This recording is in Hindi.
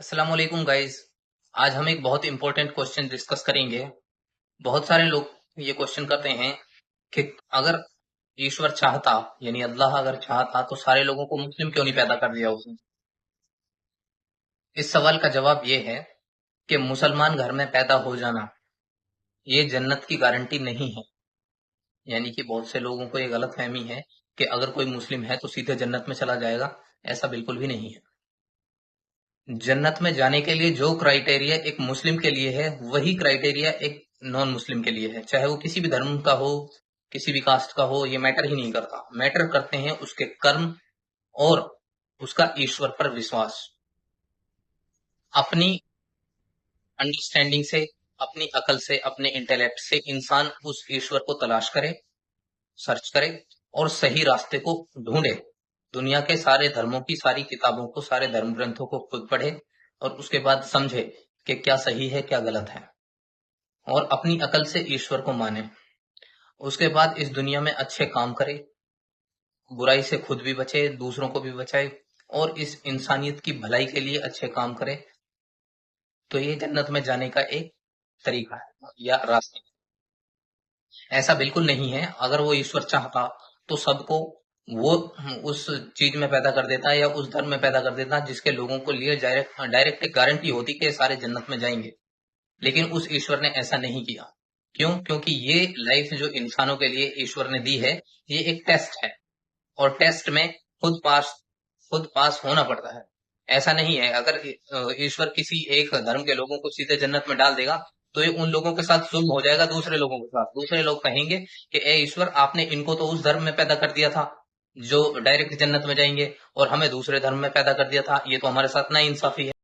अस्सलाम वालेकुम गाइस। आज हम एक बहुत इंपॉर्टेंट क्वेश्चन डिस्कस करेंगे। बहुत सारे लोग ये क्वेश्चन करते हैं कि अगर ईश्वर चाहता, यानी अल्लाह अगर चाहता तो सारे लोगों को मुस्लिम क्यों नहीं पैदा कर दिया उसने। इस सवाल का जवाब ये है कि मुसलमान घर में पैदा हो जाना ये जन्नत की गारंटी नहीं है। यानी कि बहुत से लोगों को ये गलत फहमी है कि अगर कोई मुस्लिम है तो सीधे जन्नत में चला जाएगा। ऐसा बिल्कुल भी नहीं है। जन्नत में जाने के लिए जो क्राइटेरिया एक मुस्लिम के लिए है वही क्राइटेरिया एक नॉन मुस्लिम के लिए है, चाहे वो किसी भी धर्म का हो, किसी भी कास्ट का हो, ये मैटर ही नहीं करता। मैटर करते हैं उसके कर्म और उसका ईश्वर पर विश्वास। अपनी अंडरस्टैंडिंग से, अपनी अकल से, अपने इंटेलेक्ट से इंसान उस ईश्वर को तलाश करे, सर्च करे और सही रास्ते को ढूंढे। दुनिया के सारे धर्मों की सारी किताबों को, सारे धर्म ग्रंथों को खुद पढ़े और उसके बाद समझे कि क्या सही है क्या गलत है, और अपनी अकल से ईश्वर को माने। उसके बाद इस दुनिया में अच्छे काम करे, बुराई से खुद भी बचे, दूसरों को भी बचाए और इस इंसानियत की भलाई के लिए अच्छे काम करे। तो ये जन्नत में जाने का एक तरीका है या रास्ता। ऐसा बिल्कुल नहीं है। अगर वो ईश्वर चाहता तो सबको वो उस चीज में पैदा कर देता या उस धर्म में पैदा कर देता जिसके लोगों को लिए डायरेक्ट एक गारंटी होती कि सारे जन्नत में जाएंगे। लेकिन उस ईश्वर ने ऐसा नहीं किया। क्यों? क्योंकि ये लाइफ जो इंसानों के लिए ईश्वर ने दी है, ये एक टेस्ट है और टेस्ट में खुद पास होना पड़ता है। ऐसा नहीं है अगर ईश्वर किसी एक धर्म के लोगों को सीधे जन्नत में डाल देगा तो ये उन लोगों के साथ जुल्म हो जाएगा। दूसरे लोगों के साथ दूसरे लोग कहेंगे कि ए ईश्वर, आपने इनको तो उस धर्म में पैदा कर दिया था जो डायरेक्ट जन्नत में जाएंगे और हमें दूसरे धर्म में पैदा कर दिया था, ये तो हमारे साथ ना इंसाफी है।